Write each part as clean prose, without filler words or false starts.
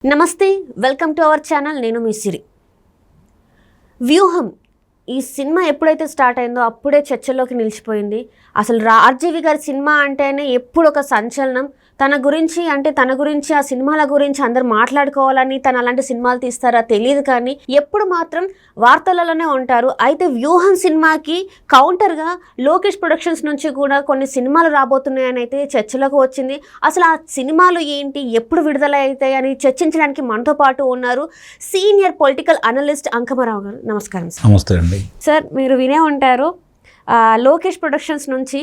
నమస్తే, welcome to our channel. నేను మీ సిరి. వ్యూహం ఈ సినిమా ఎప్పుడైతే స్టార్ట్ అయిందో అప్పుడే చర్చల్లోకి నిలిచిపోయింది. అసలు ఆర్జీవి గారి సినిమా అంటేనే ఎప్పుడు ఒక సంచలనం. తన గురించి ఆ సినిమాల గురించి అందరు మాట్లాడుకోవాలని తను అలాంటి సినిమాలు తీస్తారా తెలియదు, కానీ ఎప్పుడు మాత్రం వార్తలలోనే ఉంటారు. అయితే వ్యూహం సినిమాకి కౌంటర్గా లోకేష్ ప్రొడక్షన్స్ నుంచి కూడా కొన్ని సినిమాలు రాబోతున్నాయని అయితే చర్చలోకి వచ్చింది. అసలు ఆ సినిమాలు ఏంటి, ఎప్పుడు విడుదల అవుతాయి అని చర్చించడానికి మనతో పాటు ఉన్నారు సీనియర్ పొలిటికల్ అనలిస్ట్ అంకమరావు గారు. నమస్కారం సార్. నమస్తే అండి. సార్, మీరు వినే ఉంటారు, లోకేష్ ప్రొడక్షన్స్ నుంచి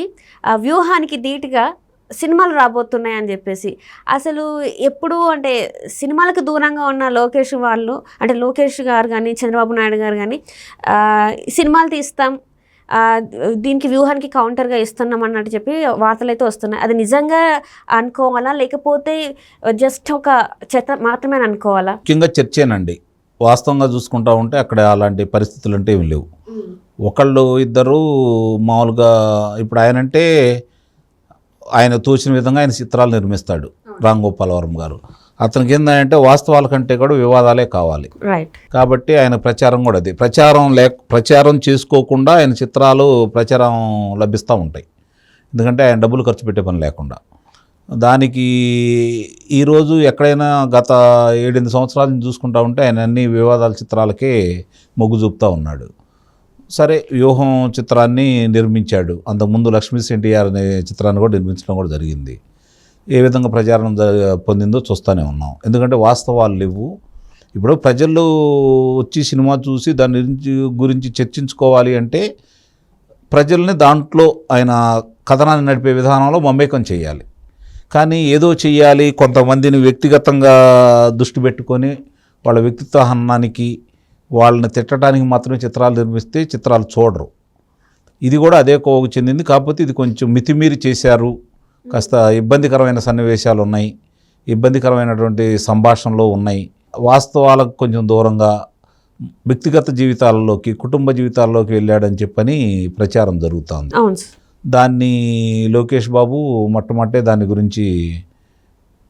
వ్యూహానికి ధీటుగా సినిమాలు రాబోతున్నాయని చెప్పేసి. అసలు ఎప్పుడు అంటే సినిమాలకు దూరంగా ఉన్న లోకేష్ వాళ్ళు, అంటే లోకేష్ గారు కానీ చంద్రబాబు నాయుడు గారు కానీ సినిమాలు తీస్తాం, దీనికి వ్యూహానికి కౌంటర్గా ఇస్తున్నాం అన్నట్టు చెప్పి వార్తలు అయితే వస్తున్నాయి. అది నిజంగా అనుకోవాలా, లేకపోతే జస్ట్ ఒక చెత్త మాత్రమే అనుకోవాలా? ముఖ్యంగా చర్చేనండి. వాస్తవంగా చూసుకుంటా ఉంటే అక్కడ అలాంటి పరిస్థితులు అంటే ఏమి లేవు. ఒకళ్ళు ఇద్దరు మామూలుగా ఇప్పుడు ఆయన తోచిన విధంగా ఆయన చిత్రాలు నిర్మిస్తాడు రామ్ గోపాల్ వర్మ గారు. అతనికి ఏంటంటే వాస్తవాల కంటే కూడా వివాదాలే కావాలి. కాబట్టి ఆయన ప్రచారం కూడా అది ప్రచారం చేసుకోకుండా ఆయన చిత్రాలు ప్రచారం లభిస్తూ ఉంటాయి. ఎందుకంటే ఆయన డబ్బులు ఖర్చు పెట్టే పని లేకుండా. దానికి ఈరోజు ఎక్కడైనా గత 7-8 సంవత్సరాల నుంచి చూసుకుంటా ఉంటే ఆయన అన్ని వివాదాల చిత్రాలకే మొగ్గు చూపుతూ ఉన్నాడు. సరే, వ్యూహం చిత్రాన్ని నిర్మించాడు. అంతకుముందు లక్ష్మీ ఎన్టీఆర్ అనే చిత్రాన్ని కూడా నిర్మించడం కూడా జరిగింది. ఏ విధంగా ప్రచారం పొందిందో చూస్తూనే ఉన్నాం. ఎందుకంటే వాస్తవాలు లేవు. ఇప్పుడు ప్రజలు వచ్చి సినిమా చూసి దాని గురించి చర్చించుకోవాలి అంటే ప్రజల్ని దాంట్లో ఆయన కథనాన్ని నడిపే విధానంలో మమేకం చేయాలి. కానీ ఏదో చెయ్యాలి, కొంతమందిని వ్యక్తిగతంగా దృష్టి పెట్టుకొని వాళ్ళ వ్యక్తిత్వ హననానికి, వాళ్ళని తిట్టడానికి మాత్రమే చిత్రాలు నిర్మిస్తే చిత్రాలు చూడరు. ఇది కూడా అదే కోవకు చెందింది. కాకపోతే ఇది కొంచెం మితిమీరి చేశారు. కాస్త ఇబ్బందికరమైన సన్నివేశాలు ఉన్నాయి, ఇబ్బందికరమైనటువంటి సంభాషణలు ఉన్నాయి. వాస్తవాలకు కొంచెం దూరంగా వ్యక్తిగత జీవితాలలోకి, కుటుంబ జీవితాల్లోకి వెళ్ళాడని చెప్పని ప్రచారం జరుగుతుంది. దాన్ని లోకేష్ బాబు మొట్టమొదటే దాని గురించి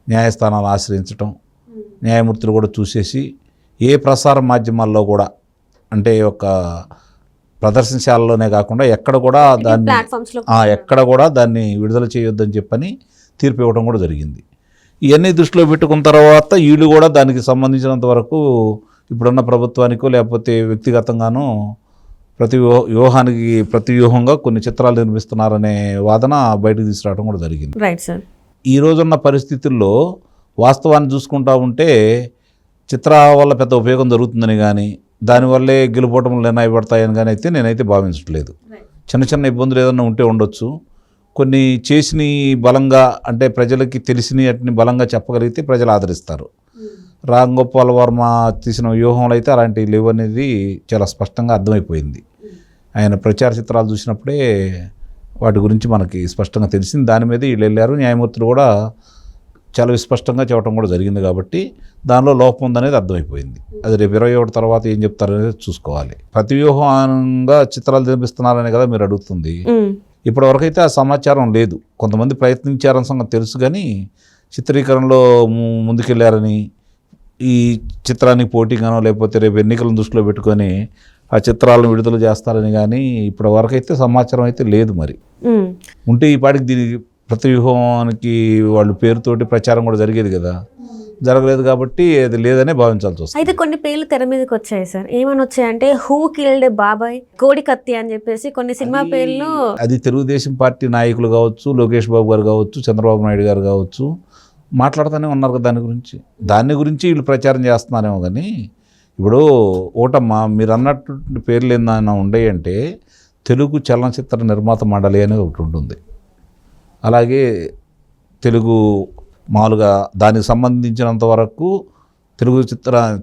న్యాయస్థానాలు ఆశ్రయించటం, న్యాయమూర్తులు కూడా చూసేసి ఏ ప్రసార మాధ్యమాల్లో కూడా, అంటే ఒక ప్రదర్శనశాలలోనే కాకుండా ఎక్కడ కూడా దాన్ని విడుదల చేయొద్దని చెప్పని తీర్పు ఇవ్వడం కూడా జరిగింది. ఇవన్నీ దృష్టిలో పెట్టుకున్న తర్వాత వీళ్ళు కూడా దానికి సంబంధించినంత వరకు ఇప్పుడున్న ప్రభుత్వానికో లేకపోతే వ్యక్తిగతంగానో ప్రతి వ్యూహంగా కొన్ని చిత్రాలు నిర్మిస్తున్నారనే వాదన బయటకు తీసుకురావడం కూడా జరిగింది. ఈ రోజున్న పరిస్థితుల్లో వాస్తవాన్ని చూసుకుంటా ఉంటే చిత్రాల వల్ల పెద్ద ఉపయోగం జరుగుతుందని కానీ, దానివల్లే గెలుపోవటంలో నిర్ణయపడతాయని కానీ అయితే నేనైతే భావించట్లేదు. చిన్న చిన్న ఇబ్బందులు ఏదన్నా ఉంటే ఉండొచ్చు. కొన్ని చేసినవి బలంగా, అంటే ప్రజలకి తెలిసినవి అట్ని బలంగా చెప్పగలిగితే ప్రజలు ఆదరిస్తారు. రామ్ గోపాల్ వర్మ తీసిన వ్యూహంలో అయితే అలాంటివి లేవు అనేది చాలా స్పష్టంగా అర్థమైపోయింది. ఆయన ప్రచార చిత్రాలు చూసినప్పుడే వాటి గురించి మనకి స్పష్టంగా తెలిసింది. దాని మీద వీళ్ళు వెళ్ళారు. న్యాయమూర్తులు కూడా చాలా విస్పష్టంగా చెప్పడం కూడా జరిగింది. కాబట్టి దానిలో లోపం ఉందనేది అర్థమైపోయింది. అది రేపు 21 తర్వాత ఏం చెప్తారనేది చూసుకోవాలి. ప్రతి వ్యూహంగా చిత్రాలు నిర్మిస్తున్నారనే కదా మీరు అడుగుతుంది. ఇప్పటివరకైతే ఆ సమాచారం లేదు. కొంతమంది ప్రయత్నించారని సంగతి తెలుసు, కానీ చిత్రీకరణలో ముందుకెళ్ళారని, ఈ చిత్రానికి పోటీగానో లేకపోతే రేపు ఎన్నికలను దృష్టిలో పెట్టుకొని ఆ చిత్రాలను విడుదల చేస్తారని కానీ ఇప్పటి వరకు అయితే సమాచారం అయితే లేదు. మరి ఉంటే ఈ పాటికి దీనికి ప్రతి వ్యూహానికి వాళ్ళు పేరుతోటి ప్రచారం కూడా జరిగేది కదా, జరగలేదు. కాబట్టి అది లేదనే భావించాల్సి వస్తుంది. అయితే కొన్ని పేర్లు తెర మీదకి వచ్చాయి సార్. ఏమని వచ్చాయంటే హూ కిల్డ్ బాబాయ్, కోడి కత్తి అని చెప్పేసి కొన్ని సినిమా పేర్లు. అది తెలుగుదేశం పార్టీ నాయకులు కావచ్చు, లోకేష్ బాబు గారు కావచ్చు, చంద్రబాబు నాయుడు గారు కావచ్చు, మాట్లాడుతూనే ఉన్నారు కదా దాని గురించి వీళ్ళు ప్రచారం చేస్తున్నారేమో. కానీ ఇప్పుడు ఓటమ్మా మీరు అన్నట్టు పేర్లు ఏమైనా ఉండేయంటే తెలుగు చలనచిత్ర నిర్మాత మండలి అనేది ఒకటి ఉంటుంది. అలాగే తెలుగు మామూలుగా దానికి సంబంధించినంత వరకు తెలుగు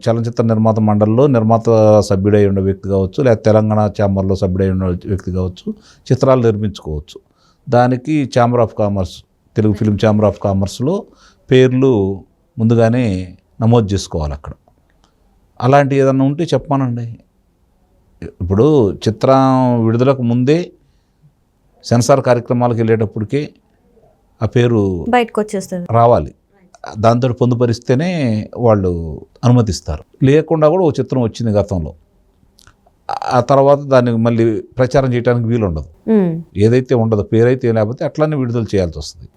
చలనచిత్ర నిర్మాత మండలిలో నిర్మాత సభ్యుడై ఉండే వ్యక్తి కావచ్చు, లేదా తెలంగాణ ఛాంబర్లో సభ్యుడై ఉండే వ్యక్తి కావచ్చు, చిత్రాలు నిర్మించుకోవచ్చు. దానికి chamber of commerce, Telugu film chamber of కామర్స్లో పేర్లు ముందుగానే నమోదు చేసుకోవాలి అక్కడ. అలాంటి ఏదన్నా ఉంటే చెప్పానండి. ఇప్పుడు చిత్రం విడుదలకు ముందే సెన్సార్ కార్యక్రమాలకు వెళ్ళేటప్పటికే ఆ పేరు బయటకు వచ్చేస్తుంది, రావాలి. దాంతో పొందుపరిస్తేనే వాళ్ళు అనుమతిస్తారు. లేకుండా కూడా ఓ చిత్రం వచ్చింది గతంలో, ఆ తర్వాత దాన్ని మళ్ళీ ప్రచారం చేయడానికి వీలు ఉండదు. ఏదైతే ఉండదు, పేరైతే లేకపోతే అట్లానే విడుదల చేయాల్సి వస్తుంది.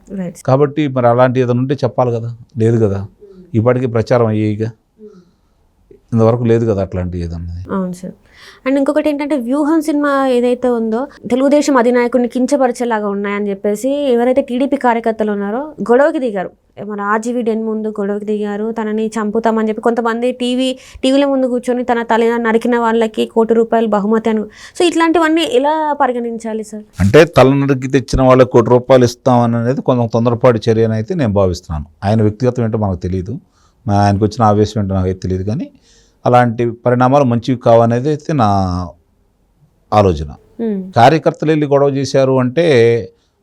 కాబట్టి మరి అలాంటి ఏదైనా ఉంటే చెప్పాలి కదా, లేదు కదా, ఇప్పటికీ ప్రచారం అయ్యేయిగా, ఇంతవరకు లేదు కదా అట్లాంటి ఏదన్నది. అవును సార్. అండ్ ఇంకొకటి ఏంటంటే వ్యూహం సినిమా ఏదైతే ఉందో తెలుగుదేశం అధినాయకుడిని కించపరిచేలాగా ఉన్నాయని చెప్పేసి ఎవరైతే టీడీపీ కార్యకర్తలు ఉన్నారో గొడవకి దిగారు. మన ఆర్జీవీ డెన్ ముందు గొడవకి దిగారు, తనని చంపుతామని చెప్పి కొంతమంది టీవీల ముందు కూర్చొని తన తల నరికిన వాళ్ళకి ₹1,00,00,000 బహుమతి అని. సో ఇట్లాంటివన్నీ ఎలా పరిగణించాలి సార్? అంటే తల నరికి తెచ్చిన వాళ్ళకి ₹1,00,00,000 ఇస్తామని అనేది కొంచెం తొందరపాటు చర్య అని అయితే నేను భావిస్తున్నాను. ఆయన వ్యక్తిగతం ఏంటో మనకు తెలియదు, ఆయనకు వచ్చిన ఆవేశం ఏంటో నాకైతే తెలియదు, కానీ అలాంటి పరిణామాలు మంచివి కావనేది అయితే నా ఆలోచన. కార్యకర్తలు వెళ్ళి గొడవ చేశారు అంటే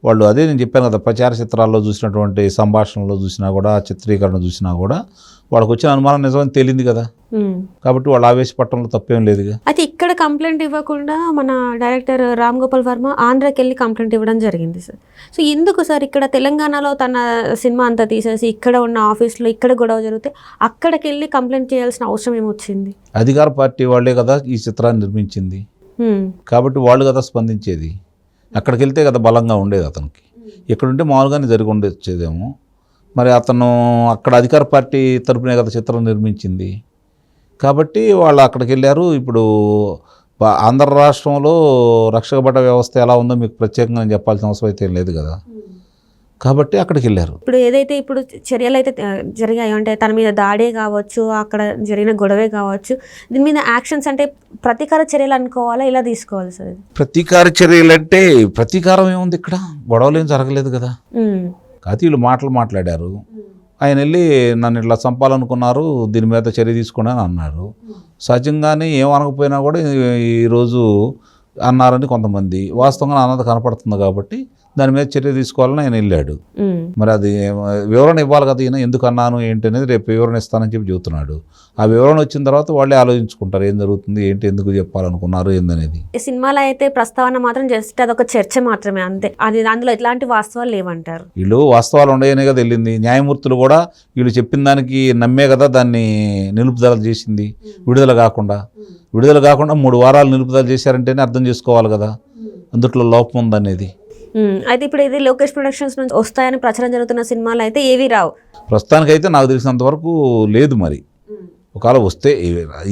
వాళ్ళు, అదే నేను చెప్పాను కదా, ప్రచార చిత్రాల్లో చూసినటువంటి సంభాషణలో చూసినా కూడా, చిత్రీకరణ చూసినా కూడా వాళ్ళకి వచ్చిన అనుమానం నిజమని తేలింది కదా, కాబట్టి వాళ్ళు ఆవేశపట్టడంలో తప్పేం లేదుగా. అయితే ఇక్కడ కంప్లైంట్ ఇవ్వకుండా మన డైరెక్టర్ రామ్ గోపాల్ వర్మ ఆంధ్రాకి వెళ్ళి కంప్లైంట్ ఇవ్వడం జరిగింది సార్. సో ఎందుకు సార్ ఇక్కడ తెలంగాణలో తన సినిమా అంతా తీసేసి ఇక్కడ ఉన్న ఆఫీస్లో ఇక్కడ గొడవ జరిగితే అక్కడికి వెళ్ళి కంప్లైంట్ చేయాల్సిన అవసరం ఏమొచ్చింది? అధికార పార్టీ వాళ్ళే కదా ఈ చిత్రాన్ని నిర్మించింది, కాబట్టి వాళ్ళు కదా స్పందించేది. అక్కడికి వెళ్తే కదా బలంగా ఉండేది అతనికి, ఇక్కడుంటే మామూలుగానే జరిగి ఉండొచ్చేదేమో. మరి అతను అక్కడ అధికార పార్టీ తరపునే కదా చిత్రం నిర్మించింది, కాబట్టి వాళ్ళు అక్కడికి వెళ్ళారు. ఇప్పుడు ఆంధ్ర రాష్ట్రంలో రక్షక భట వ్యవస్థ ఎలా ఉందో మీకు ప్రత్యేకంగా చెప్పాల్సిన అవసరం అయితే లేదు కదా, కాబట్టి అక్కడికి వెళ్ళారు. ఇప్పుడు ఏదైతే ఇప్పుడు చర్యలు అయితే జరిగాయో, అంటే తన మీద దాడే కావచ్చు, అక్కడ జరిగిన గొడవే కావచ్చు, దీని మీద యాక్షన్స్ అంటే ప్రతీకార చర్యలు అనుకోవాలా, ఇలా తీసుకోవాలి సార్? ప్రతీకార చర్యలు అంటే ప్రతీకారం ఏముంది, ఇక్కడ గొడవలు ఏం జరగలేదు కదా, కాకపోతే వీళ్ళు మాట్లాడారు. ఆయన వెళ్ళి నన్ను ఇట్లా చంపాలనుకున్నారు, దీని మీద చర్య తీసుకోండి అని అన్నారు. సహజంగానే ఏమనకపోయినా కూడా ఈరోజు అన్నారని కొంతమంది, వాస్తవంగా అన్నది కనపడుతుంది కాబట్టి దాని మీద చర్య తీసుకోవాలని ఆయన వెళ్ళాడు. మరి అది వివరణ ఇవ్వాలి కదా, ఈయన ఎందుకు అన్నాను ఏంటి అనేది రేపు వివరణ ఇస్తానని చెప్పి చెబుతున్నాడు. ఆ వివరణ వచ్చిన తర్వాత వాళ్ళే ఆలోచించుకుంటారు ఏం జరుగుతుంది, ఏంటి, ఎందుకు చెప్పాలనుకున్నారు ఏందనేది. ఈ సినిమాలో అయితే ప్రస్తావన మాత్రం జస్ట్ అదొక చర్చ మాత్రమే, అంతే. అది అందులో ఎట్లాంటి వాస్తవాలు లేవంటారు. వీళ్ళు వాస్తవాలు ఉండయనే కదా వెళ్ళింది. న్యాయమూర్తులు కూడా వీళ్ళు చెప్పిన దానికి నమ్మే కదా దాన్ని నిలుపుదల చేసింది, విడుదల కాకుండా 3 వారాలు నిలుపుదల చేశారంటేనే అర్థం చేసుకోవాలి కదా అందుట్లో లోపం ఉందనేది. అయితే ఇప్పుడు ఇది లోకేష్ ప్రొడక్షన్స్ నుంచి వస్తాయని ప్రచారం జరుగుతున్న సినిమాలు అయితే ఏవి రావు ప్రస్తుతానికైతే, నాకు తెలిసినంత వరకు లేదు. మరి ఒకవేళ వస్తే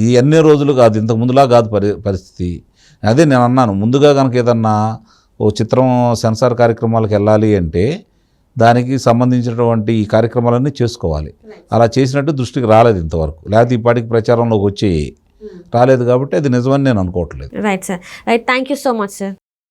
ఈ అన్ని రోజులు కాదు, ఇంతకు ముందులా కాదు పరిస్థితి. అదే నేను అన్నాను, ముందుగా కనుక ఏదన్నా ఓ చిత్రం సెన్సార్ కార్యక్రమాలకు వెళ్ళాలి అంటే దానికి సంబంధించినటువంటి ఈ కార్యక్రమాలన్నీ చేసుకోవాలి. అలా చేసినట్టు దృష్టికి రాలేదు ఇంతవరకు, లేకపోతే ఇప్పటికి ప్రచారంలోకి వచ్చేయి రాలేదు, కాబట్టి అది నిజమని నేను అనుకోవట్లేదు. Right sir, right. Thank you so much sir.